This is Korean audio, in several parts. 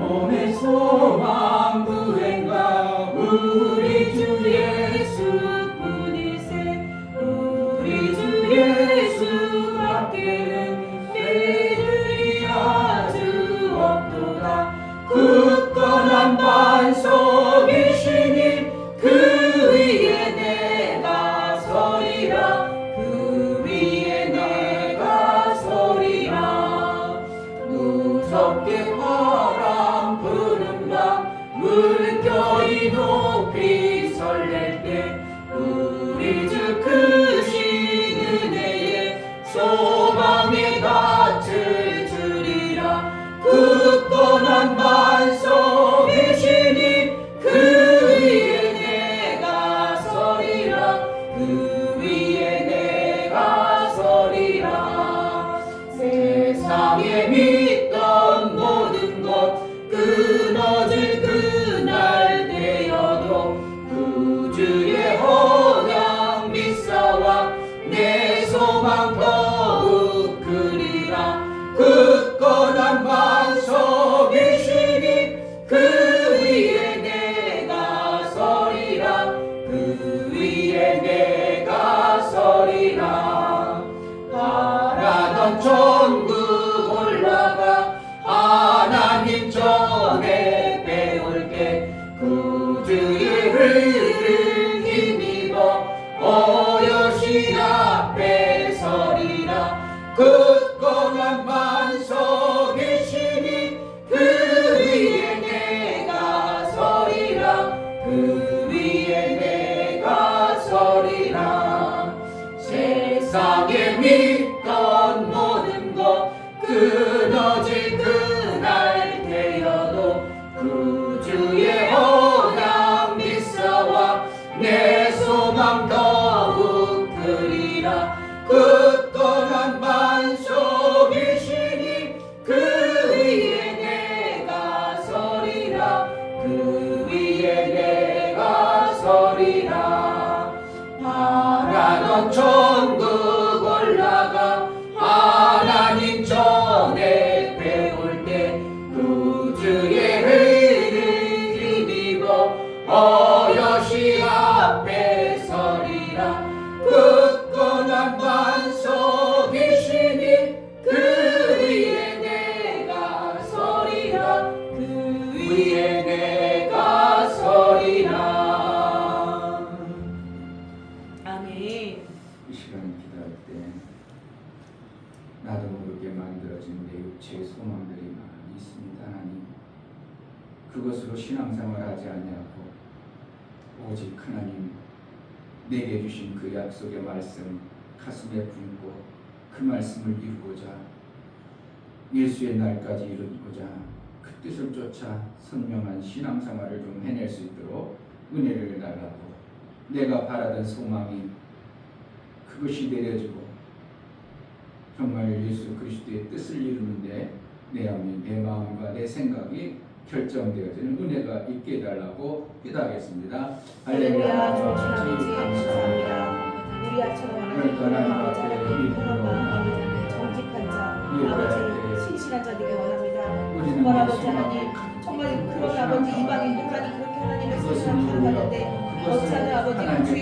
몸의 소망 구원과 우리 주 예수뿐이세. 우리 주 예수밖에는 믿음이 아주 없도다. 굳건한 반석이시니 그 위에 내가 서리라. 그 위에 내가 서리라. 무섭게 바람 부는다. 물결이 높이 설렐 때 우리 주 크신 은혜에 소망에 닿을 줄이라. 굳건한 반석이시니 그 위에 내가 서리라. 그 위에 내가 서리라. 세상에 믿던 모든 것 끊어질 그날 되어도 구주의 언약 믿사와 내 소망 더욱 크리라. 굳건한 반석이시니 그 위에 내가 서리라. 그 위에 내가 서리라. 바라던 천국 올라가 하나님 전에 배울 때 구주의 의를 힘입어 어여시 앞에 서리라. 굳건한 반석이시니 그 위에 내가 서리라. 그 위에 내가 서리라. 세상에 믿던 모든 것 끊어질 그날 되어도 구주의 언약 믿사와 내 소망 더욱 크리라. 굳건한 반석이시니 그 위에 내가 서리라. 그 위에 내가 서리라. 바라던 천국 올라가 하나님 전에 배울 때 구주의 의를 힘입어 어여시 앞에 서리라. 굳건한 반석이시니 그 위에 내가 서리라. 그 위에 내가 서리라. 아멘. 이 시간에 기도할 때 나도 모르게 만들어진 내 육체의 소망들이 많이 있습니다. 하나님, 그것으로 신앙생활 하지 아니하고 오직 하나님 내게 주신 그 약속의 말씀 가슴에 품고 그 말씀을 이루고자 예수의 날까지 이루고자 그 뜻을 쫓아 선명한 신앙생활을 좀 해낼 수 있도록 은혜를 달라고, 내가 바라던 소망이 그것이 내려지고 정말 예수 그리스도의 뜻을 이루는데 내 마음과 내 생각이 결정되어지는 은혜가 있게 해달라고 기도하겠습니다. 할렐루야. 주님 감사합니다. 우리 아처럼 하나님 아버지 하나님 편한 마음 아버지 정직한 자 아버지 신실한 자 되게 원합니다. 정말 아버지 하나님 정말 그런 아버지 이방인들 하나님 그렇게 하나님의 소식을 들어가는데 어찌하면 아버지 주의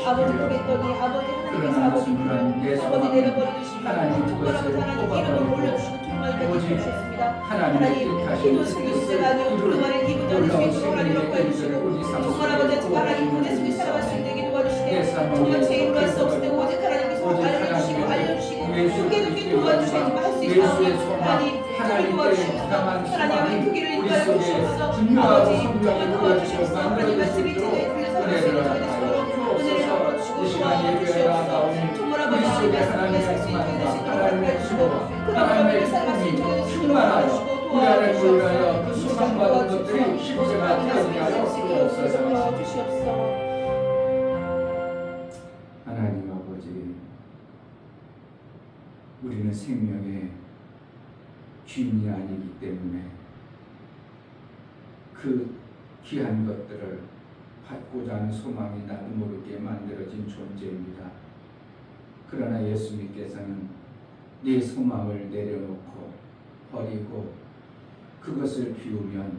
아버지 보겠더니 아버지 하나님께서 아버지 내려버려주시고 정말 아버지 하나님 이름을 올려주시고 정말까지 주셨습니다. 하나님 기도 숨기시자 아니요 그말을 입은 자를 주시고 하나님 역사해주시고 정말 아버지 하나님 군대 속에 살아갈 수 있게 도와주시되 정말 제 힘으로 할 수 없을 때 오직 하나님께서 알려주시고 굳게 도와주시고 할 수 있사오니 하나님 도와주시고 하나님 그 길을 인도하여 주시옵소서. 아버지 정말 도와주시옵소서. 하나님 말씀이 제게 들려서 할 수 있는 저희들처럼 은혜를 베풀어주시고 도와주시옵소서. 정말 아버지 말씀에 살 수 있게 되시도록 해주시고 그런 마음을 살아갈 수 있게 되시도록 해주시고 도와주시옵소서. 그 소망받은 것들이 십자가 되게 하여 주시옵소서. 하나님 아버지, 우리는 생명의 주인이 아니기 때문에 그 귀한 것들을 받고자 하는 소망이 나도 모르게 만들어진 존재입니다. 그러나 예수님께서는 네 소망을 내려놓고 버리고 그것을 비우면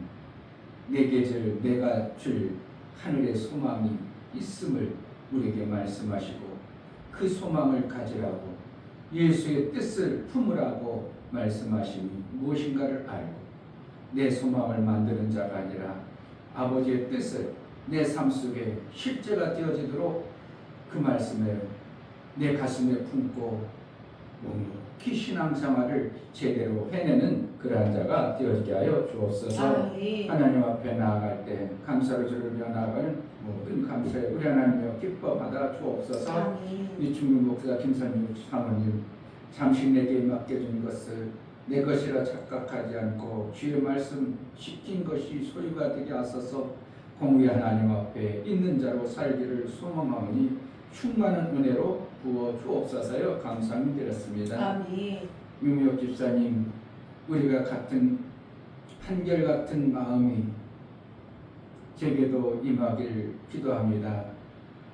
내게 내가 줄 하늘의 소망이 있음을 우리에게 말씀하시고 그 소망을 가지라고 예수의 뜻을 품으라고 말씀하시니 무엇인가를 알고 내 소망을 만드는 자가 아니라 아버지의 뜻을 내 삶 속에 실제가 되어지도록 그 말씀을 내 가슴에 품고 묵묵히 신앙생활을 제대로 해내는 그러한 자가 되어지게 하여 주옵소서. 아멘. 하나님 앞에 나아갈 때 감사로 주르며 나아가는 모든 감사에 우리 하나님여 기뻐받아 주옵소서. 아멘. 이충민 목사, 김선유 사모님 잠시 내게 맡겨준 것을 내 것이라 착각하지 않고 주의 말씀 시킨 것이 소유가 되게 하소서. 공의 하나님 앞에 있는 자로 살기를 소망하오니 충만한 은혜로 부어 주옵소서요. 감사드렸습니다. 아멘. 유미옥 집사님, 우리가 같은 한결같은 마음이 제게도 임하길 기도합니다.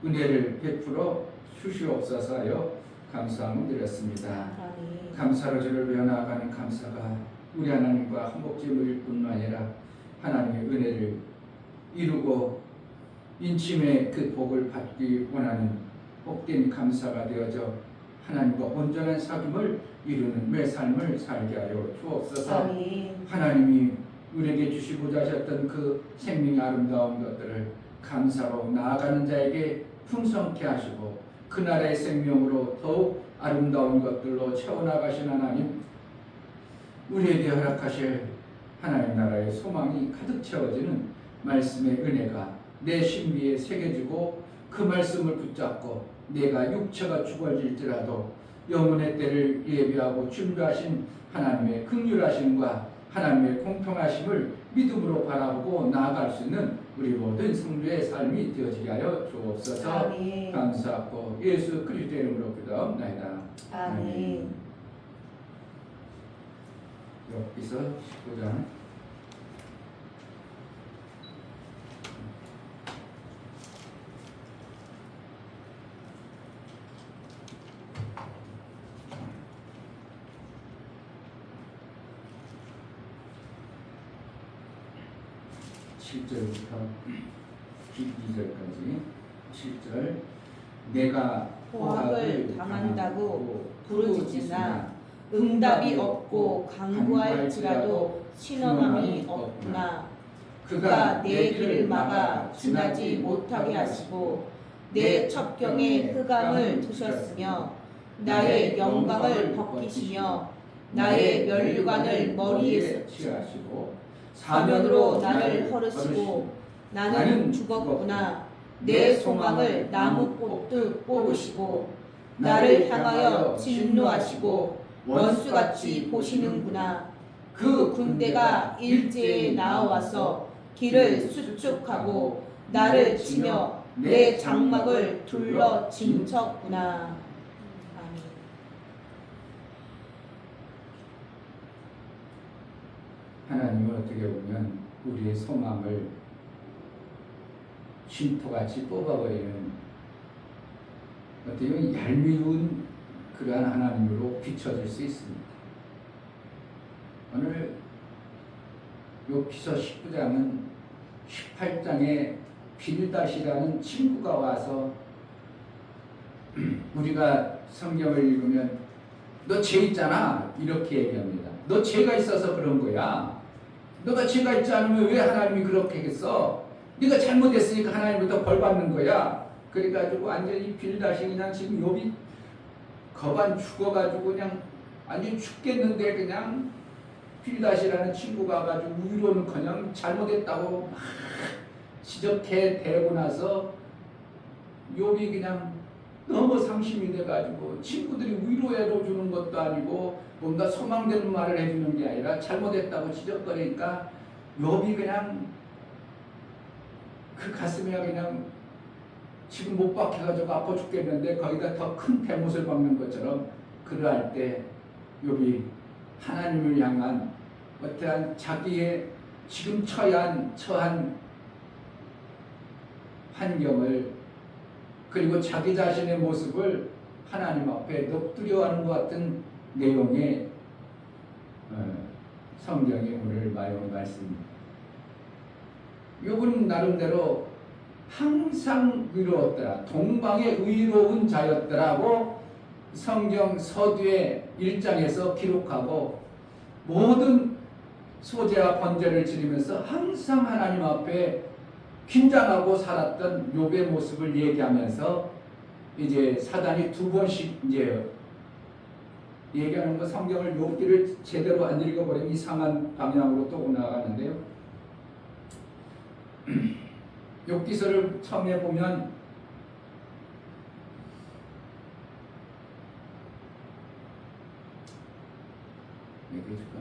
은혜를 베풀어 주시옵소서요. 감사드렸습니다. 아멘. 감사로 저를 변화가는 감사가 우리 하나님과 한복집을 뿐만 아니라 하나님의 은혜를 이루고 인침의 그 복을 받기 원하는 복된 감사가 되어져 하나님과 온전한 사귐을 이루는 매 삶을 살게 하여 주옵소서. 아멘. 하나님이 우리에게 주시고자 하셨던 그 생명의 아름다운 것들을 감사로 나아가는 자에게 풍성케 하시고 그 나라의 생명으로 더욱 아름다운 것들로 채워나가신 하나님, 우리에게 허락하실 하나님 나라의 소망이 가득 채워지는 말씀의 은혜가 내 신비에 새겨지고 그 말씀을 붙잡고 내가 육체가 죽어질지라도 영혼의 때를 예비하고 준비하신 하나님의 긍휼하심과 하나님의 공평하심을 믿음으로 바라보고 나아갈 수 있는 우리 모든 성도의 삶이 되어지게 하여 주옵소서. 아멘. 감사하고 예수 그리스도의 이름으로 기도합니다. 아멘. 여기서 19장 7절부터 12절까지 7절 내가 보학을 당한다고 부르짖으나 응답이 없고 간구할지라도 신원함이 없구나. 그가 내 길을 막아 지나지 못하게 하시고 내 첩경에 흑암을 두셨으며 나의 영광을 벗기시며 나의 면류관을 머리에 취하시고 사면으로 나를 헐으시고 나는 죽었구나. 내 소망을 나무꽃듯 뽑으시고 나를 향하여 진노하시고 원수같이 보시는구나. 그 군대가 일제에 나와서 길을 수축하고 나를 치며 내 장막을 둘러 진쳤구나. 아멘. 하나님은 어떻게 보면 우리의 소망을 쉼터같이 뽑아버리는 어떻게 보면 얄미운 그러한 하나님으로 비춰질 수 있습니다. 오늘 욥기서 19장은 18장에 빌닷이라는 친구가 와서 우리가 성경을 읽으면 너 죄 있잖아 이렇게 얘기합니다. 너 죄가 있어서 그런 거야. 너가 죄가 있지 않으면 왜 하나님이 그렇게 했어? 네가 잘못했으니까 하나님부터 벌 받는 거야. 그래가지고 완전히 빌닷이 그냥 지금 욥이 거반 죽어가지고 그냥 완전히 죽겠는데 그냥 빌닷이라는 친구가 와가지고 위로는커녕 잘못했다고 막 지적해 대고 나서 욥이 그냥 너무 상심이 돼가지고 친구들이 위로해 주는 것도 아니고 뭔가 소망되는 말을 해주는 게 아니라 잘못했다고 지적거리니까 욥이 그냥 그 가슴에 그냥 지금 못 박혀가지고 아파 죽겠는데 거기다 더 큰 대못을 박는 것처럼 그러할 때 욥이 하나님을 향한 어떠한 자기의 지금 처한 환경을 그리고 자기 자신의 모습을 하나님 앞에 넋두려워하는 것 같은 내용의 성경이 오늘 말하는 말씀입니다. 욥은 나름대로 항상 의로웠더라. 동방의 의로운 자였더라고 성경 서두에 1장에서 기록하고 모든 소재와 번제를 지르면서 항상 하나님 앞에 긴장하고 살았던 욥의 모습을 얘기하면서 이제 사단이 두 번씩 이제 얘기하는 거 성경을 욥기를 제대로 안 읽어버리면 이상한 방향으로 또 나가는데요. 욥기서를 처음에 보면 얘기해 줄까?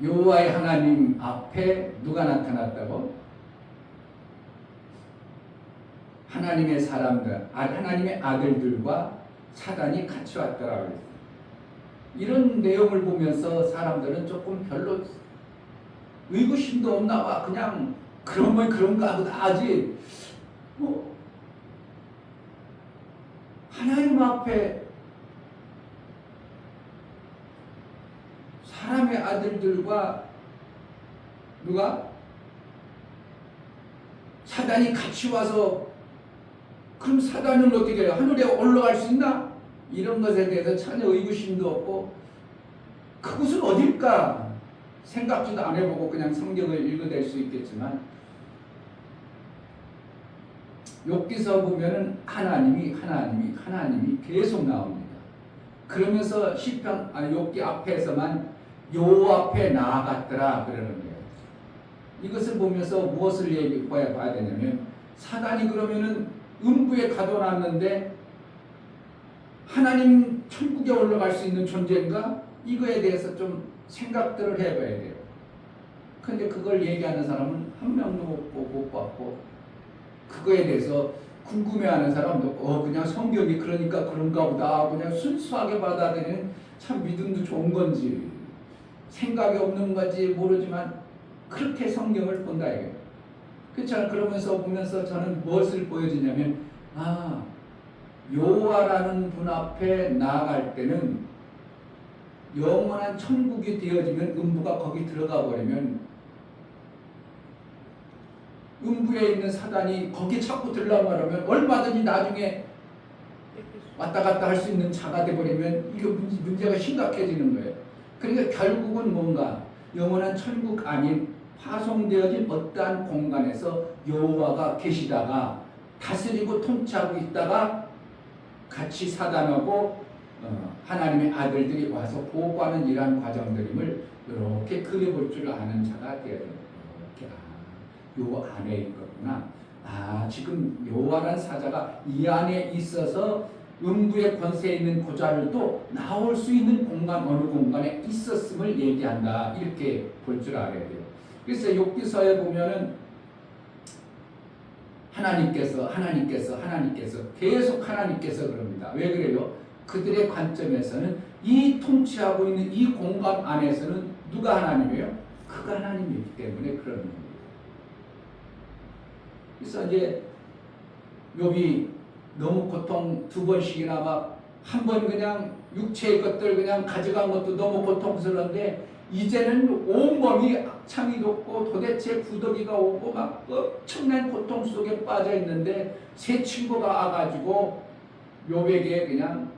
여호와의 하나님 앞에 누가 나타났다고? 하나님의 사람들, 하나님의 아들들과 사단이 같이 왔더라고 그랬어요. 이런 내용을 보면서 사람들은 조금 별로 의구심도 없나 봐. 그냥 그러면 그런가 보다 하지. 뭐 하나님 앞에 사람의 아들들과 누가? 사단이 같이 와서 그럼 사단은 어떻게 해요? 하늘에 올라갈 수 있나? 이런 것에 대해서 전혀 의구심도 없고 그곳은 어딜까? 생각지도 안 해보고 그냥 성경을 읽어댈 수 있겠지만 욥기서 보면은 하나님이 계속 나옵니다. 그러면서 시편 욥기 앞에서만 여호와 앞에 나아갔더라 그러는 거예요. 이것을 보면서 무엇을 봐야 되냐면 사단이 그러면은 음부에 가둬놨는데 하나님 천국에 올라갈 수 있는 존재인가? 이거에 대해서 좀 생각들을 해봐야 돼요. 근데 그걸 얘기하는 사람은 한 명도 못 봤고 그거에 대해서 궁금해하는 사람도 없고 그냥 성경이 그러니까 그런가 보다 그냥 순수하게 받아들이는 참 믿음도 좋은 건지 생각이 없는 건지 모르지만 그렇게 성경을 본다 이거예요. 그렇잖아요. 그러면서 보면서 저는 무엇을 보여주냐면 여호와라는 분 앞에 나아갈 때는 영원한 천국이 되어지면 음부가 거기 들어가 버리면 음부에 있는 사단이 거기 자꾸 들라고 하면 얼마든지 나중에 왔다 갔다 할 수 있는 자가 되어버리면 이거 문제가 심각해지는 거예요. 그러니까 결국은 뭔가 영원한 천국 아닌 파송되어진 어떠한 공간에서 여호와가 계시다가 다스리고 통치하고 있다가 같이 사단하고 하나님의 아들들이 와서 보호하는 이러한 과정들임을 이렇게 그려볼 줄 아는 자가 되어야 돼요. 요 안에 있거구나. 지금 여호와라는 사자가 이 안에 있어서 음부의 권세에 있는 그 자들도 나올 수 있는 공간 어느 공간에 있었음을 얘기한다. 이렇게 볼 줄 알아야 돼요. 그래서 욥기서에 보면은 하나님께서 계속 하나님께서 그럽니다. 왜 그래요? 그들의 관점에서는 이 통치하고 있는 이 공간 안에서는 누가 하나님이에요? 그가 하나님이기 때문에 그러는 겁니다. 그래서 이제 욥이 너무 고통 두 번씩이나 막 한 번 그냥 육체의 것들 그냥 가져간 것도 너무 고통스러운데 이제는 온몸이 악창이 돋고 도대체 구더기가 오고 막 엄청난 고통 속에 빠져 있는데 새 친구가 와가지고 욥에게 그냥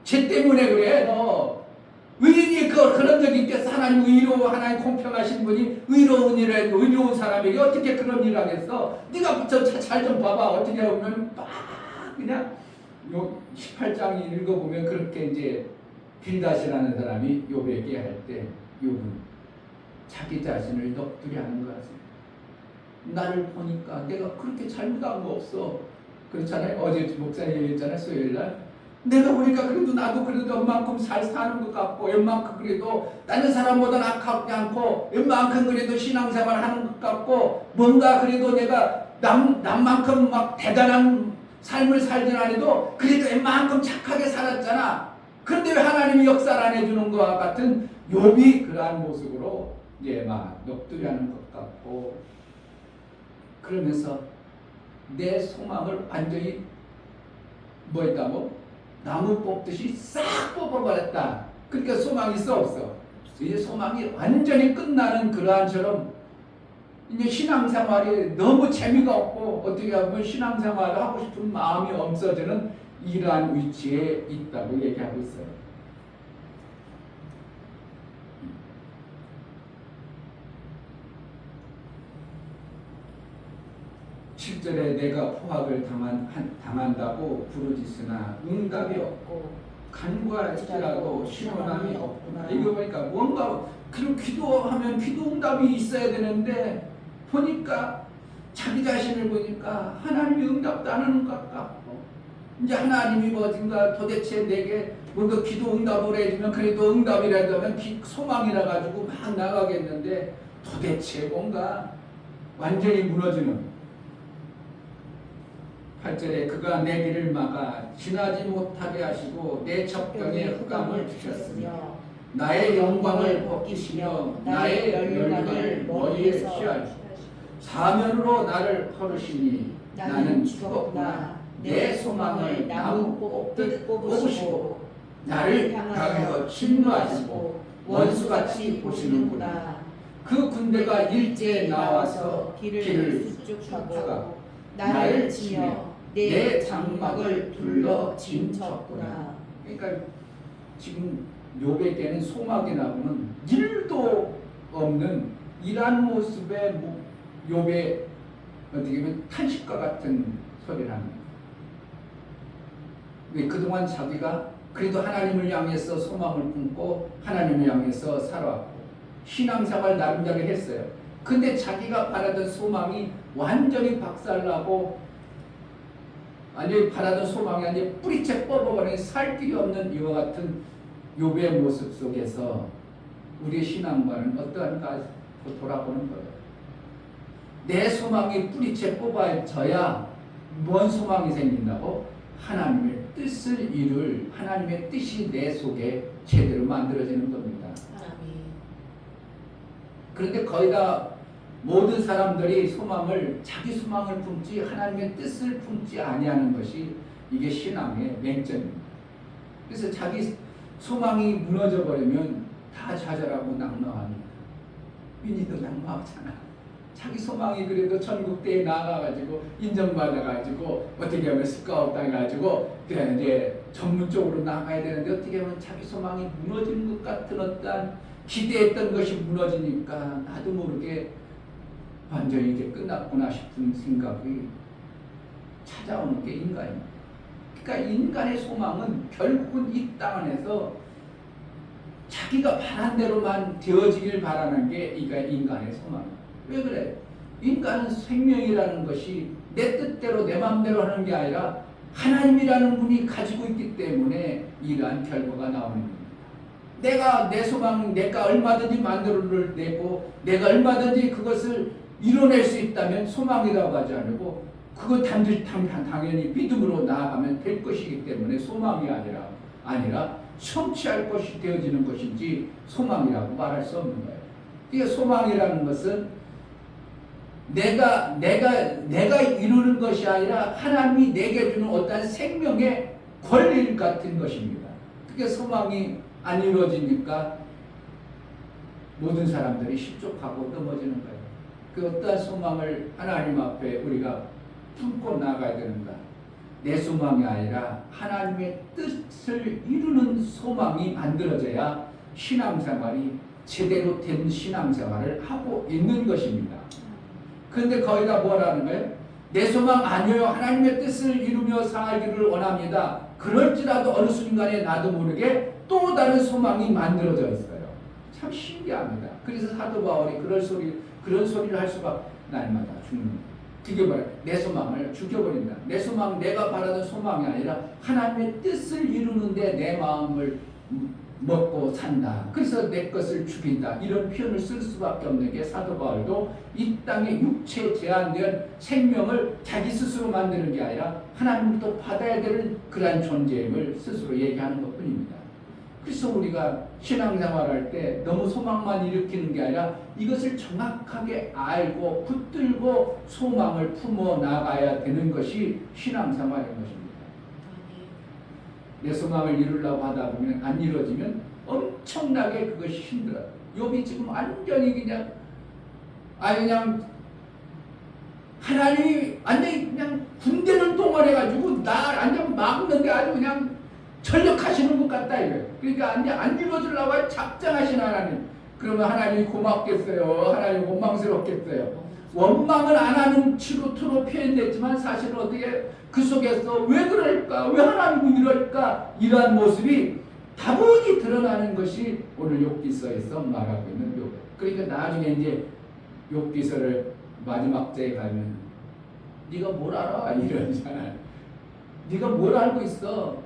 쟤 때문에 그래 너 의인이 그런 적이 있겠어. 하나님 하나님 공평하신 분이 의로운 일을 해도 의로운 사람에게 어떻게 그런 일을 하겠어. 네가 잘 좀 봐봐. 어떻게 보면 막 그냥 요 18장 읽어보면 그렇게 이제 빌닷이라는 사람이 욥에게 할 때 욥은 자기 자신을 넋두리 하는 것 같습니다. 나를 보니까 내가 그렇게 잘못한 거 없어. 그렇잖아요. 어제 목사님 얘기했잖아요. 수요일날 내가 보니까 그래도 나도 그래도 웬만큼 잘 사는 것 같고 웬만큼 그래도 다른 사람보다 악하지 않고 웬만큼 그래도 신앙생활 하는 것 같고 뭔가 그래도 내가 남만큼 막 대단한 삶을 살진 않아도 그래도 웬만큼 착하게 살았잖아. 그런데 왜 하나님이 역사를 안 해주는 것과 같은 욥이 그러한 모습으로 이제 막 넋두리하는 것 가깝고 그러면서 내 소망을 완전히 뭐 했다고? 나무 뽑듯이 싹 뽑아버렸다. 그러니까 소망이 있어 없어? 이제 소망이 완전히 끝나는 그러한처럼 이제 신앙생활이 너무 재미가 없고 어떻게 하면 신앙생활을 하고 싶은 마음이 없어지는 이러한 위치에 있다고 얘기하고 있어요. 7절에 내가 포악을 당한다고 부르짖으나 응답이 없고 간구할지라도 시원함이 없구나. 이거 보니까 뭔가 그런 기도하면 기도 응답이 있어야 되는데 보니까 자기 자신을 보니까 하나님이 응답도 안 하는 것 같고 이제 하나님이 뭐든가 도대체 내게 뭔가 기도 응답을 해주면 그래도 응답이라도 하면 소망이라 가지고 막 나가겠는데 도대체 뭔가 완전히 무너지는 8절에 그가 내 길을 막아 지나지 못하게 하시고 내 첩경에 흑암을 주셨으며 나의 영광을 벗기시며 나의 열관을 머리에 씌하시고 사면으로 나를 헐으시니 나는 죽었구나. 내 소망을 나무 뽑듯 뽑으시고 나를 향하여 진노하시고 원수같이 보시는구나. 그 군대가 일제에 나와서 길을 수축하고 나를 치며 내 장막을 둘러 진쳤구나. 그러니까 지금 욥에게는 소망이라고는 일도 없는 이러한 모습의 욥의 어떻게 보면 탄식과 같은 소리를 합니다. 그동안 자기가 그래도 하나님을 향해서 소망을 품고 하나님을 향해서 살아왔고 신앙생활 나름대로 했어요. 근데 자기가 바라던 소망이 완전히 박살나고 아니 바라던 소망이 아니 뿌리채 뻗어버린 살 길이 없는 이와 같은 욥의 모습 속에서 우리의 신앙과는 어떠한가 돌아보는 거예요. 내 소망이 뿌리채 뽑아져야 뭔 소망이 생긴다고? 하나님의 뜻을 이룰 하나님의 뜻이 내 속에 제대로 만들어지는 겁니다. 그런데 거의 다 모든 사람들이 자기 소망을 품지 하나님의 뜻을 품지 아니하는 것이 이게 신앙의 맹점입니다. 그래서 자기 소망이 무너져 버리면 다 좌절하고 낙망합니다. 민희도 낙망하잖아. 자기 소망이 그래도 전국대에 나가가지고 인정받아가지고 어떻게 하면 스카웃 당해가지고 그래 이제 전문적으로 나가야 되는데 어떻게 하면 자기 소망이 무너지는 것 같은 어떤 기대했던 것이 무너지니까 나도 모르게 완전히 이제 끝났구나 싶은 생각이 찾아오는 게 인간입니다. 그러니까 인간의 소망은 결국은 이 땅 안에서 자기가 바란 대로만 되어지길 바라는 게 인간의 소망입니다. 왜 그래? 인간은 생명이라는 것이 내 뜻대로 내 마음대로 하는 게 아니라 하나님이라는 분이 가지고 있기 때문에 이러한 결과가 나오는 겁니다. 내가 내 소망 내가 얼마든지 만들어내고 내가 얼마든지 그것을 이뤄낼 수 있다면 소망이라고 하지 않고 그거 당연히 믿음으로 나아가면 될 것이기 때문에 소망이 아니라 성취할 것이 되어지는 것인지 소망이라고 말할 수 없는 거예요. 이게 소망이라는 것은 내가 이루는 것이 아니라 하나님이 내게 주는 어떤 생명의 권리 같은 것입니다. 그게 소망이 안 이루어지니까 모든 사람들이 실족하고 넘어지는 거예요. 그 어떠한 소망을 하나님 앞에 우리가 품고 나가야 되는가? 내 소망이 아니라 하나님의 뜻을 이루는 소망이 만들어져야 신앙생활이 제대로 된 신앙생활을 하고 있는 것입니다. 그런데 거의 다 뭐라는 거예요? 내 소망 아니에요. 하나님의 뜻을 이루며 살기를 원합니다. 그럴지라도 어느 순간에 나도 모르게 또 다른 소망이 만들어져 있어요. 참 신기합니다. 그래서 사도 바울이 그런 소리를 할 수밖에 날마다 죽는 그게 뭐야? 내 소망을 죽여버린다. 내 소망, 내가 바라던 소망이 아니라 하나님의 뜻을 이루는데 내 마음을 먹고 산다. 그래서 내 것을 죽인다. 이런 표현을 쓸 수밖에 없는 게 사도 바울도 이 땅의 육체에 제한된 생명을 자기 스스로 만드는 게 아니라 하나님부터 받아야 되는 그러한 존재임을 스스로 얘기하는 것뿐입니다. 그래서 우리가 신앙생활할 때 너무 소망만 일으키는 게 아니라 이것을 정확하게 알고 붙들고 소망을 품어 나가야 되는 것이 신앙생활인 것입니다. 내 소망을 이루려고 하다 보면 안 이루어지면 엄청나게 그것이 힘들어요. 욥이 지금 완전히 그냥 하나님이 완전히 그냥 군대를 동원해가지고 나 완전 막는데 아주 그냥 전력하시는 것 같다 이거예요. 그러니까 안 이루어지려고 작정하신 하나님. 그러면 하나님이 고맙겠어요? 하나님이 원망스럽겠어요? 원망을 안 하는 치루트로 표현됐지만 사실은 어떻게 그 속에서 왜 그럴까? 왜 하나님이 이럴까? 이러한 모습이 다분히 드러나는 것이 오늘 욥기서에서 말하고 있는 욥. 그러니까 나중에 이제 욥기서를 마지막 절에 가면 네가 뭘 알아? 이러잖아요. 네가 뭘 알고 있어?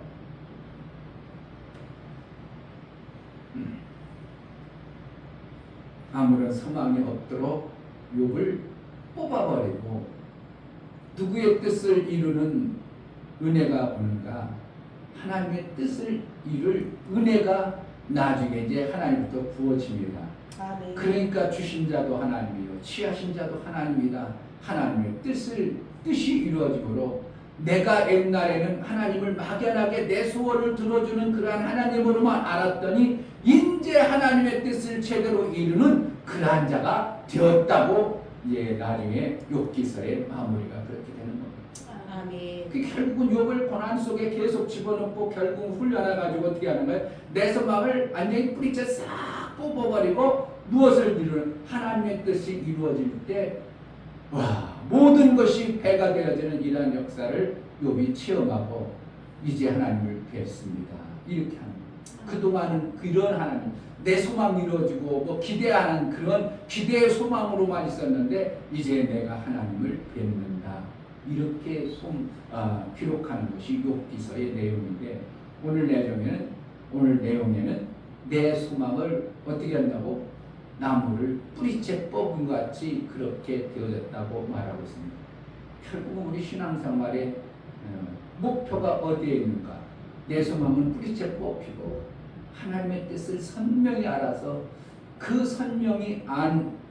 아무런 소망이 없도록 욥을 뽑아버리고 누구의 뜻을 이루는 은혜가 오는가? 하나님의 뜻을 이룰 은혜가 나중에 이제 하나님부터 부어집니다. 아멘. 그러니까 주신 자도 하나님이요 취하신 자도 하나님이다. 하나님의 뜻이 이루어지므로 내가 옛날에는 하나님을 막연하게 내 소원을 들어주는 그러한 하나님으로만 알았더니 인제 하나님의 뜻을 제대로 이루는 그러한 자가 되었다고 이제 나중에 욥기서의 마무리가 그렇게 되는 겁니다. 아멘. 그 결국은 욥을 고난 속에 계속 집어넣고 결국 훈련해가지고 어떻게 하는 거예요? 내 소망을 완전히 뿌리째 싹 뽑아버리고 무엇을 이루는 하나님의 뜻이 이루어질 때 모든 것이 배가 되어지는 이러한 역사를 욥이 체험하고 이제 하나님을 뵙습니다. 이렇게 합니다. 그동안은 그런 하나님 내 소망 이루어지고 뭐 기대하는 그런 기대의 소망으로만 있었는데 이제 내가 하나님을 뵙는다. 이렇게 기록하는 것이 욥기서의 내용인데 오늘 내용에는 내 소망을 어떻게 한다고? 나무를 뿌리째 뽑은 것 같이 그렇게 되어졌다고 말하고 있습니다. 결국은 우리 신앙생활의 목표가 어디에 있는가? 내 소망은 뿌리째 뽑히고 하나님의 뜻을 선명히 알아서 그 선명히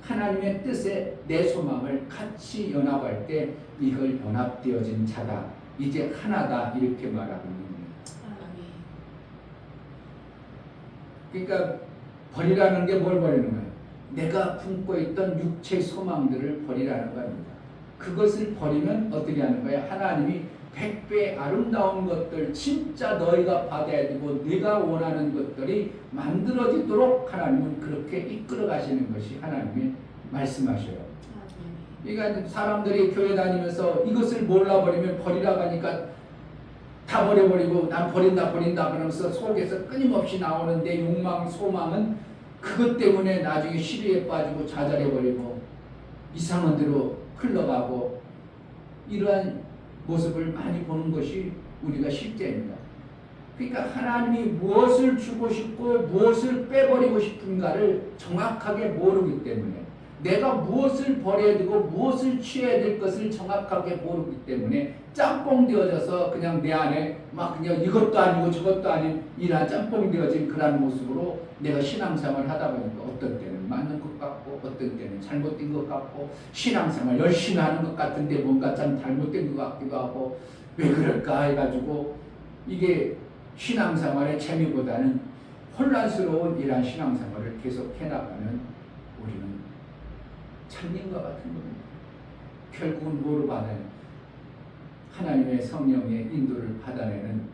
하나님의 뜻에 내 소망을 같이 연합할 때 이걸 연합되어진 자다. 이제 하나다. 이렇게 말하고 있는 거예요. 그러니까 버리라는 게 뭘 버리는 거예요? 내가 품고 있던 육체 소망들을 버리라는 겁니다. 그것을 버리면 어떻게 하는 거예요? 하나님이 100배 아름다운 것들 진짜 너희가 받아야 되고 네가 원하는 것들이 만들어지도록 하나님은 그렇게 이끌어 가시는 것이 하나님의 말씀하셔요. 그러니까 사람들이 교회 다니면서 이것을 몰라버리면 버리라고 하니까 다 버려버리고 난 버린다 그러면서 속에서 끊임없이 나오는 내 욕망 소망은 그것 때문에 나중에 시리에 빠지고 좌절해버리고 이상한 대로 흘러가고 이러한 모습을 많이 보는 것이 우리가 실제입니다. 그러니까 하나님이 무엇을 주고 싶고 무엇을 빼버리고 싶은가를 정확하게 모르기 때문에 내가 무엇을 버려야 되고 무엇을 취해야 될 것을 정확하게 모르기 때문에 짬뽕 되어져서 그냥 내 안에 막 그냥 이것도 아니고 저것도 아닌 이런 짬뽕 되어진 그런 모습으로 내가 신앙생활을 하다 보니까 어떤 때는 맞는 것 같고 어떤 때는 잘못된 것 같고 신앙생활 열심히 하는 것 같은데 뭔가 참 잘못된 것 같기도 하고 왜 그럴까 해가지고 이게 신앙생활의 재미보다는 혼란스러운 이러한 신앙생활을 계속 해나가는 우리는 참님과 같은 겁니다. 결국은 뭐로 받아요? 하나님의 성령의 인도를 받아내는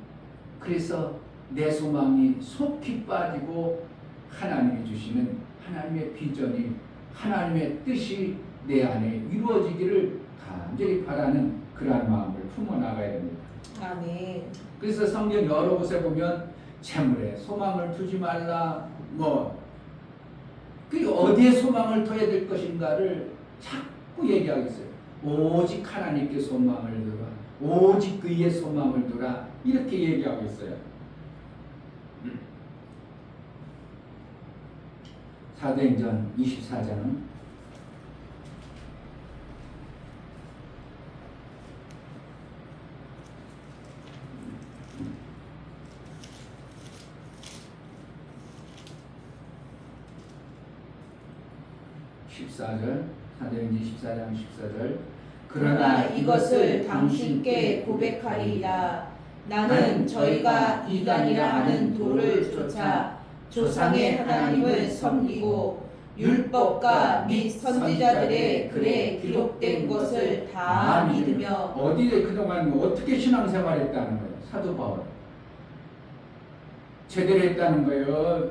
그래서 내 소망이 속히 빠지고 하나님이 주시는 하나님의 비전이 하나님의 뜻이 내 안에 이루어지기를 간절히 바라는 그러한 마음을 품어나가야 됩니다. 아멘. 그래서 성경 여러 곳에 보면 재물에 소망을 두지 말라 그 어디에 소망을 둬야 될 것인가를 자꾸 얘기하고 있어요. 오직 하나님께 소망을 두라. 오직 그의 소망을 두라. 이렇게 얘기하고 있어요. 사도행전 24장 14절, 사도행전 14장 14절. 그러나 이것을 당신께 고백하리이다. 나는 저희가 이단이라 하는 도를 쫓아 조상의 하나님을 섬기고 율법과 및 선지자들의 글에 기록된 것을 다 믿으며. 어디에 그동안 어떻게 신앙생활했다는 거예요? 사도 바울 제대로 했다는 거예요?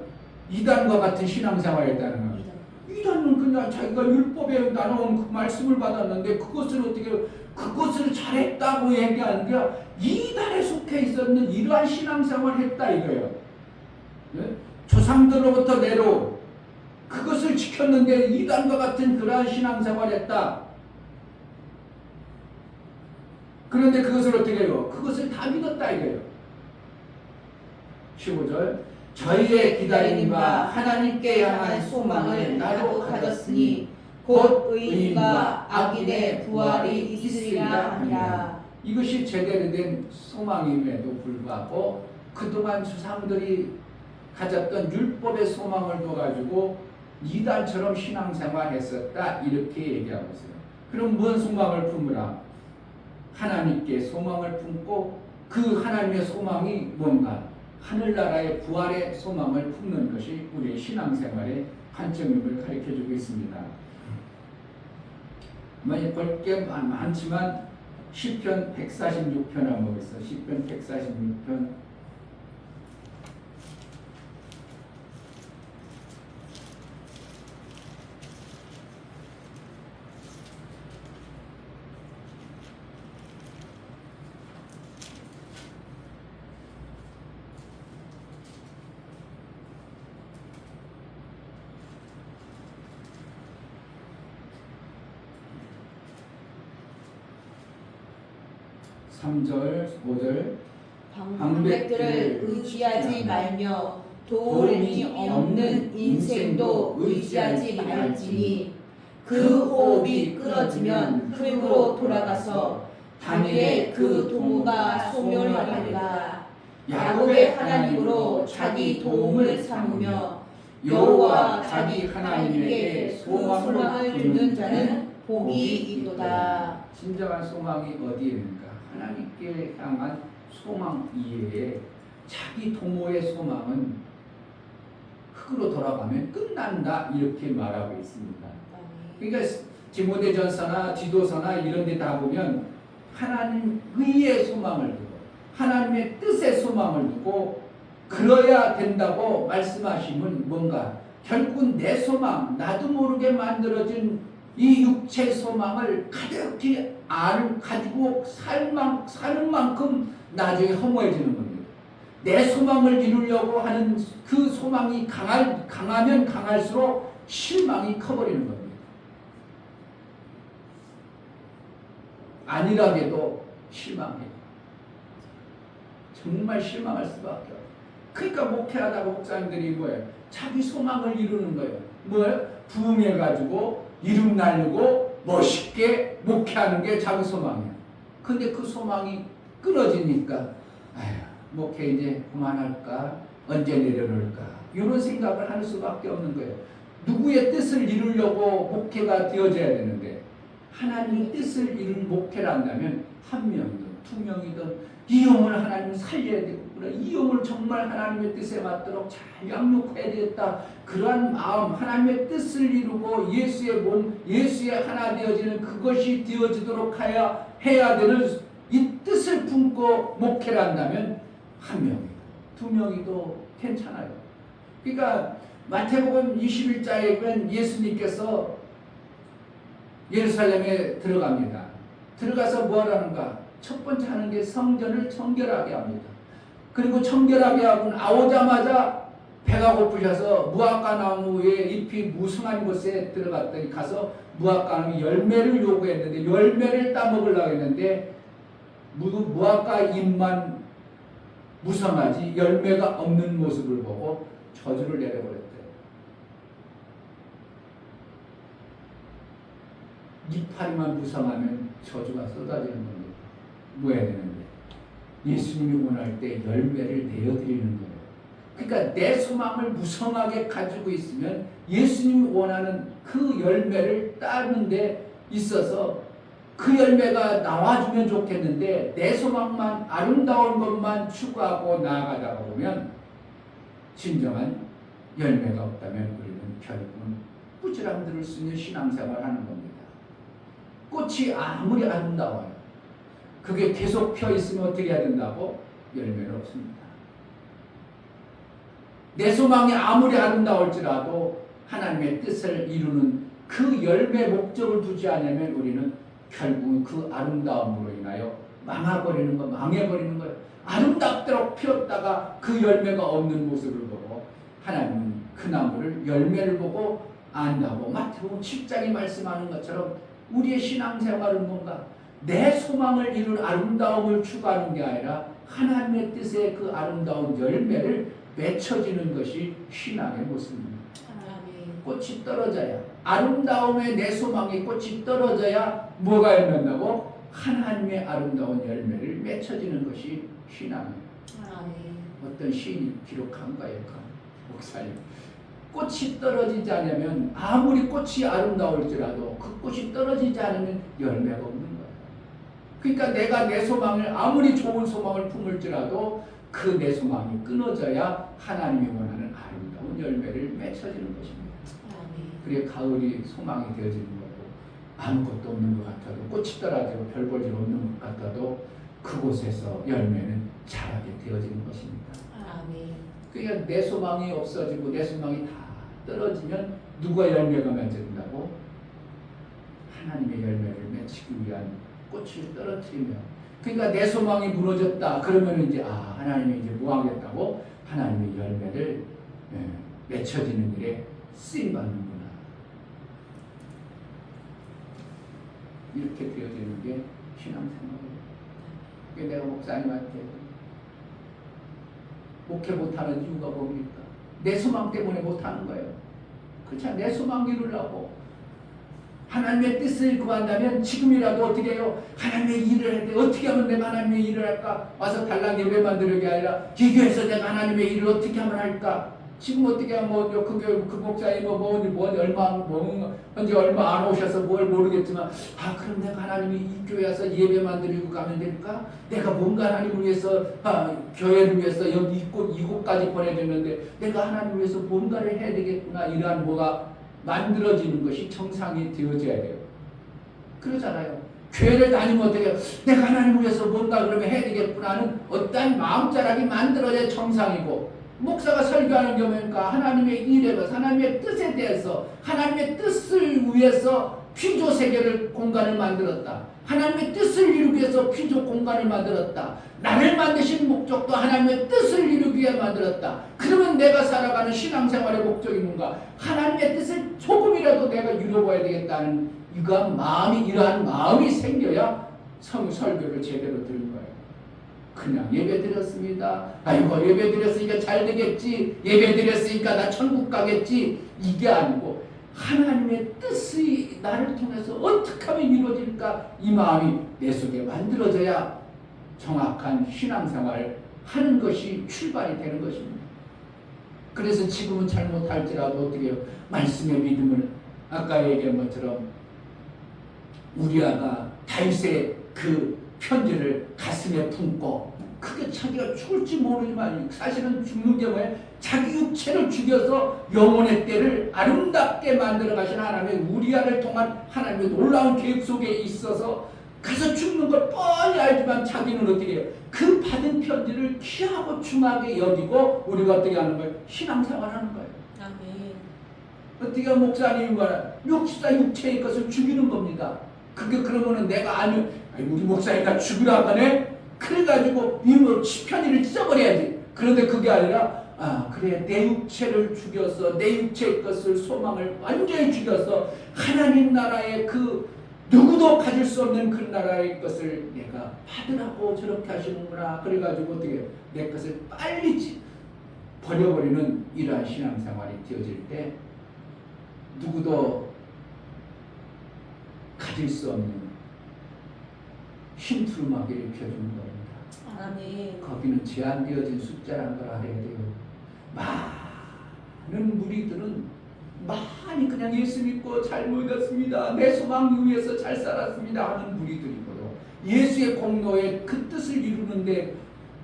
이단과 같은 신앙생활했다는 거예요? 이단은 그냥 자기가 율법에 나눠온 그 말씀을 받았는데 그것을 잘했다고 얘기하는 게 이단에 속해 있었는 이러한 신앙생활을 했다 이거예요. 네? 조상들로부터 내려온 그것을 지켰는데 이단과 같은 그러한 신앙생활을 했다. 그런데 그것을 어떻게 해요? 그것을 다 믿었다 이거예요. 15절 저희의 기다림과 기다림과 하나님께 향한 소망을 나도 가졌으니 곧 의인과 악인의 부활이 있으리라 하니라. 이것이 제대로 된 소망임에도 불구하고 그동안 조상들이 가졌던 율법의 소망을 둬가지고 이단처럼 신앙생활했었다 이렇게 얘기하고 있어요. 그럼 무슨 소망을 품으라? 하나님께 소망을 품고 그 하나님의 소망이 뭔가? 하늘나라의 부활의 소망을 품는 것이 우리의 신앙생활의 관점임을 가르쳐주고 있습니다. 볼 게 많지만 시편 146편 한번 보겠습니다. 시편 146편 3절, 5절 방백들을 의지하지 말며 도움이 없는 인생도 의지하지 말지니 그 호흡이 끊어지면 흙으로 돌아가서 당일에 그 도무가 소멸하리라. 야곱의 하나님으로 자기 도움을 삼으며 여호와 자기 하나님에게 소망을 두는 자는 복이 있도다. 진정한 소망이 어디에 있는가? 하나님께 향한 소망 이외에 자기 도모의 소망은 흙으로 돌아가면 끝난다 이렇게 말하고 있습니다. 그러니까 디모데전서나 디도서나 이런 데 다 보면 하나님 의의 소망을 두고 하나님의 뜻의 소망을 두고 그러야 된다고 말씀하시면 뭔가 결국 내 소망 나도 모르게 만들어진 이 육체 소망을 가득히 가지고 사는 만큼 나중에 허무해지는 겁니다. 내 소망을 이루려고 하는 그 소망이 강하면 강할수록 실망이 커버리는 겁니다. 안일하게도 실망해요. 정말 실망할 수밖에 없어요. 그러니까 목회하다가 목사님들이 뭐예요? 자기 소망을 이루는 거예요. 뭐예요? 부흥해가지고 이름 날리고 멋있게 목회하는 게 자기 소망이에요. 근데 그 소망이 끊어지니까 아휴, 목회 이제 그만할까? 언제 내려놓을까? 이런 생각을 할 수밖에 없는 거예요. 누구의 뜻을 이루려고 목회가 되어져야 되는데 하나님의 뜻을 이룬 목회를 한다면 한 명이든 두 명이든 이 영을 하나님 살려야 되겠구나. 이 영을 정말 하나님의 뜻에 맞도록 잘 양육해야 되겠다. 그러한 마음, 하나님의 뜻을 이루고 예수의 몸, 예수의 하나 되어지는 그것이 되어지도록 해야 되는 이 뜻을 품고 목회를 한다면 한 명이든 두 명이도 괜찮아요. 그러니까 마태복음 21장에 보면 예수님께서 예루살렘에 들어갑니다. 들어가서 뭐 하라는가? 첫 번째 하는 게 성전을 청결하게 합니다. 그리고 청결하게 하고 나오자마자 배가 고프셔서 무화과 나무에 잎이 무성한 곳에 들어갔더니 가서 무화과 나무 열매를 요구했는데 열매를 따먹으려고 했는데 무화과 잎만 무성하지 열매가 없는 모습을 보고 저주를 내려버렸대요. 이파리만 무성하면 저주가 쏟아지는 겁니다. 뭐 해야 되는데? 예수님이 원할 때 열매를 내어드리는 거예요. 그러니까 내 소망을 무성하게 가지고 있으면 예수님이 원하는 그 열매를 따는 데 있어서 그 열매가 나와주면 좋겠는데 내 소망만 아름다운 것만 추구하고 나아가다 보면 진정한 열매가 없다면 우리는 결국은 꾸지람 들을 수 있는 신앙생활을 하는 겁니다. 꽃이 아무리 아름다워요. 그게 계속 펴 있으면 어떻게 해야 된다고? 열매는 없습니다. 내 소망이 아무리 아름다울지라도 하나님의 뜻을 이루는 그 열매 목적을 두지 않으면 우리는 결국은 그 아름다움으로 인하여 망해버리는 거예요. 아름답도록 피었다가 그 열매가 없는 모습을 보고 하나님은 그 나무를 열매를 보고 안다고 마태복음 7장이 말씀하는 것처럼 우리의 신앙생활은 뭔가 내 소망을 이룰 아름다움을 추구하는 게 아니라 하나님의 뜻의 그 아름다운 열매를 맺혀지는 것이 신앙의 모습입니다. 꽃이 떨어져야 아름다움에 내 소망의 꽃이 떨어져야 뭐가 열린다고? 하나님의 아름다운 열매를 맺혀지는 것이 신앙이에요. 어떤 시인이 기록한 거예요. 목사님, 꽃이 떨어지지 않으면 아무리 꽃이 아름다울지라도 그 꽃이 떨어지지 않으면 열매가 없는 거예요. 그러니까 내가 내 소망을 아무리 좋은 소망을 품을지라도 그 내 소망이 끊어져야 하나님이 원하는 아름다운 열매를 맺혀지는 것입니다. 그래 가을이 소망이 되어지는 거고 아무것도 없는 것 같아도 꽃이 떨어지고 별 볼 일 없는 것 같아도 그곳에서 열매는 자라게 되어지는 것입니다. 그러니까 내 소망이 없어지고 내 소망이 다 떨어지면 누가 열매가 맺어진다고? 하나님의 열매를 맺히기 위한 꽃을 떨어뜨리면 그러니까 내 소망이 무너졌다 그러면 이제 하나님이 이제 뭐 하겠다고? 하나님의 열매를 맺혀지는 일에 쓰임받는구나. 이렇게 되어지는 게 신앙생활이에요. 내가 목사님한테 목회 못하는 이유가 뭡니까? 내 소망 때문에 못하는 거예요. 그렇잖아. 내 소망 이루려고 하나님의 뜻을 구한다면 지금이라도 어떻게 해요? 하나님의 일을 할 때 어떻게 하면 내가 하나님의 일을 할까? 와서 달랑 예배만 드리는 게 아니라 기교에서 내가 하나님의 일을 어떻게 하면 할까? 지금 어떻게 하면 그 목사님 현재 얼마 안 오셔서 뭘 모르겠지만 그럼 내가 하나님이 이 교회에서 예배만 드리고 가면 될까? 내가 뭔가 하나님을 위해서 교회를 위해서 여기 이곳까지 보내줬는데 내가 하나님을 위해서 뭔가를 해야 되겠구나. 이러한 뭐가 만들어지는 것이 정상이 되어져야 돼요. 그러잖아요. 교회를 다니면 어떻게 해요? 내가 하나님을 위해서 뭔가 그러면 해야 되겠구나 하는 어떠한 마음자락이 만들어져야 정상이고 목사가 설교하는 경우니까 하나님의 일에 대해서 하나님의 뜻에 대해서 하나님의 뜻을 위해서 피조 세계를 공간을 만들었다. 하나님의 뜻을 이루기 위해서 피조 공간을 만들었다. 나를 만드신 목적도 하나님의 뜻을 이루기 위해 만들었다. 그러면 내가 살아가는 신앙생활의 목적이 뭔가? 하나님의 뜻을 조금이라도 내가 이루어봐야 되겠다는 이러한 마음이 생겨야 설교를 제대로 들은 거예요. 그냥 예배 드렸습니다. 아이고 예배 드렸으니까 잘 되겠지. 예배 드렸으니까 나 천국 가겠지. 이게 아니고 하나님의 뜻이 나를 통해서 어떻게 하면 이루어질까? 이 마음이 내 속에 만들어져야 정확한 신앙생활을 하는 것이 출발이 되는 것입니다. 그래서 지금은 잘못할지라도 어떻게 해요? 말씀의 믿음을 아까 얘기한 것처럼 우리아가 다윗의 그 편지를 가슴에 품고 그게 자기가 죽을지 모르지만 사실은 죽는 경우에 자기 육체를 죽여서 영혼의 때를 아름답게 만들어 가신 하나님의 우리아를 통한 하나님의 놀라운 계획 속에 있어서 가서 죽는 걸 뻔히 알지만 자기는 어떻게 해요? 그 받은 편지를 귀하고 중하게 여기고 우리가 어떻게 하는 거예요? 신앙생활하는 거예요. 어떻게 하면 목사님이 말하는 육체의 것을 죽이는 겁니다. 그게 그러면은 내가 우리 목사님이 죽으라 하네? 그래가지고 이뭐 시편이를 찢어버려야지. 그런데 그게 아니라 그래 내 육체를 죽여서 내 육체의 것을 소망을 완전히 죽여서 하나님 나라의 그 누구도 가질 수 없는 그 나라의 것을 내가 받으라고 저렇게 하시는구나. 그래가지고 어떻게 내 것을 빨리 버려버리는 이러한 신앙생활이 되어질 때 누구도 가질 수 없는 흰두루마기를 펴주는 겁니다. 거기는 제한되어진 숫자란 걸 알아야 돼요. 많은 무리들은 많이 그냥 예수 믿고 잘 믿었습니다. 내 소망 위해서 잘 살았습니다 하는 무리들이고요. 예수의 공로에 그 뜻을 이루는데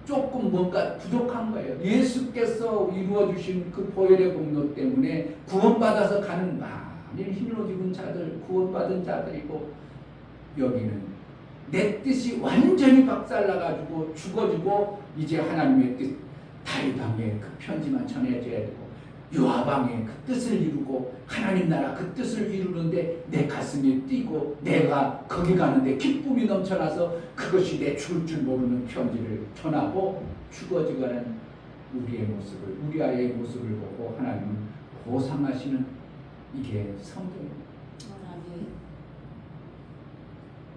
조금 뭔가 부족한 거예요. 예수께서 이루어주신 그 보혈의 공로 때문에 구원받아서 가는 많은 힘으로 입은 자들, 구원받은 자들이고, 여기는 내 뜻이 완전히 박살나가지고 죽어지고 이제 하나님의 뜻, 다윗왕의 그 편지만 전해져야 되고 요압왕의 그 뜻을 이루고 하나님 나라 그 뜻을 이루는데 내 가슴이 뛰고 내가 거기 가는데 기쁨이 넘쳐나서 그것이 내 죽을 줄 모르는 편지를 전하고 죽어지가는 우리의 모습을, 우리 아이의 모습을 보고 하나님은 보상하시는, 이게 성경입니다.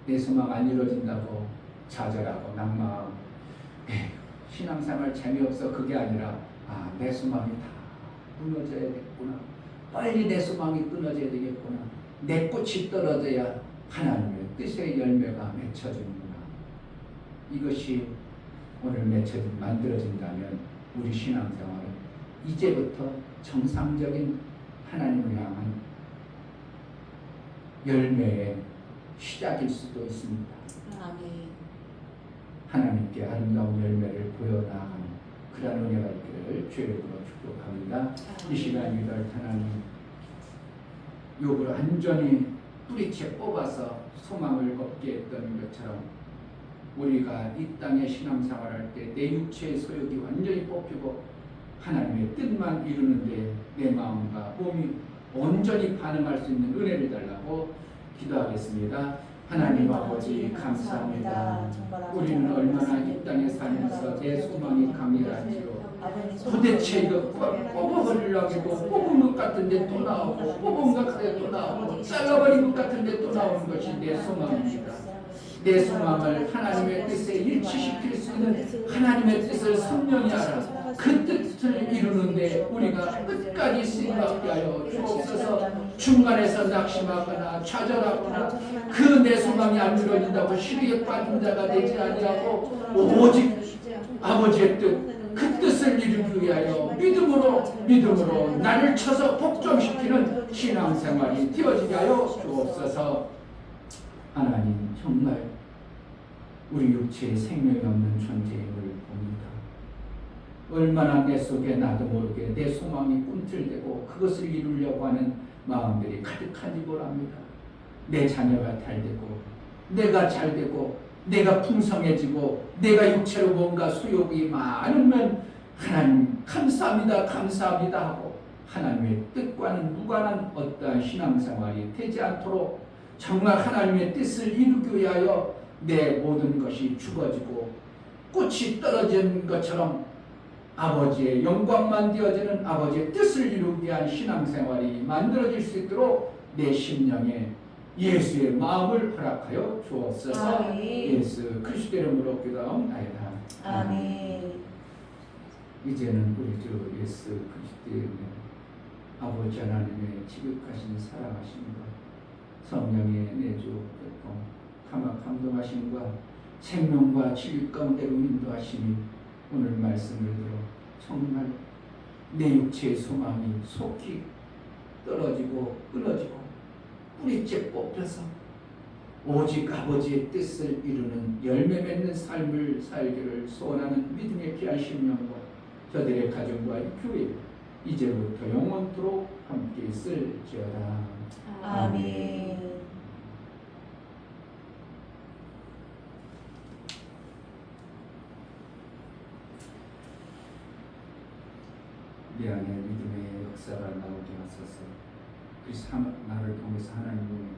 내 소망 안 이루어진다고 좌절하고 낙망하고 신앙생활 재미없어, 그게 아니라 내 소망이 다 무너져야겠구나, 빨리 내 소망이 끊어져야 되겠구나, 내 꽃이 떨어져야 하나님의 뜻의 열매가 맺혀지는구나. 이것이 오늘 만들어진다면 우리 신앙생활은 이제부터 정상적인 하나님을 향한 열매의 시작일 수도 있습니다. 하나님께 아름다운 열매를 보여나가는 그런 은혜가 있기를 주의 이름으로 축복합니다. 이 시간 기도할 하나님, 욥을 완전히 뿌리채 뽑아서 소망을 얻게 했던 것처럼 우리가 이 땅에 신앙생활할 때 내 육체의 소욕이 완전히 뽑히고 하나님의 뜻만 이루는데 내 마음과 몸이 온전히 반응할 수 있는 은혜를 달라고 기도하겠습니다. 하나님 아버지 감사합니다. 우리는 얼마나 이 땅에 살면서 내 소망이 강렬한지요. 도대체 이거 뽑아버리려고 해도 뽑은 것 같은데 또 나오고 뽑은 것 같은데 또 나오고 잘라버린 것 같은데 또 나오는 것이 내 소망입니다. 내 소망을 하나님의 뜻에 일치시킬 수 있는 하나님의 뜻을 선명히 알아 그 뜻을 이루는데 우리가 끝까지 쓰임받게 하여 주옵소서. 중간에서 낙심하거나 좌절하거나 그 내 소망이 안 이루어진다고 시리에 빠진 자가 되지 아니하고 오직 아버지의 뜻, 그 뜻을 이루기 위하여 믿음으로 나를 쳐서 복종시키는 신앙생활이 되어지게 하여 주옵소서. 하나님, 정말 우리 육체에 생명이 없는 존재임을 봅니다. 얼마나 내 속에 나도 모르게 내 소망이 꿈틀대고 그것을 이루려고 하는 마음들이 가득한지 모릅니다. 내 자녀가 잘되고 내가 잘되고 내가 풍성해지고 내가 육체로 뭔가 소욕이 많으면 하나님 감사합니다 하고 하나님의 뜻과는 무관한 어떠한 신앙생활이 되지 않도록 정말 하나님의 뜻을 이루기 위하여 내 모든 것이 죽어지고 꽃이 떨어진 것처럼 아버지의 영광만 되어지는 아버지의 뜻을 이루기 위한 신앙생활이 만들어질 수 있도록 내 심령에 예수의 마음을 허락하여 주옵소서. 예수 그리스도 이름으로 기도하옵나이다. 아멘. 이제는 우리 주 예수 그리스도의 아버지 하나님의 지극하신 사랑하심과 성령의 내주 감동하심과 생명과 진리 가운데로 인도하심이 오늘 말씀을 들어 정말 내 육체의 소망이 속히 떨어지고 끊어지고 뿌리째 뽑혀서 오직 아버지의 뜻을 이루는 열매 맺는 삶을 살기를 소원하는 믿음의 귀한 심령과 저들의 가정과 교회 이제부터 영원토록 함께 있을지어다. 아멘. 내 안에 믿음의 역사가 나오게 하소서. 그래서 나를 통해서 하나님의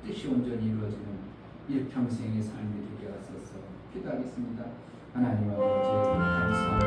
뜻이 온전히 이루어지는 일평생의 삶이 되게 하소서. 기도하겠습니다. 하나님 아버지 감사합니다.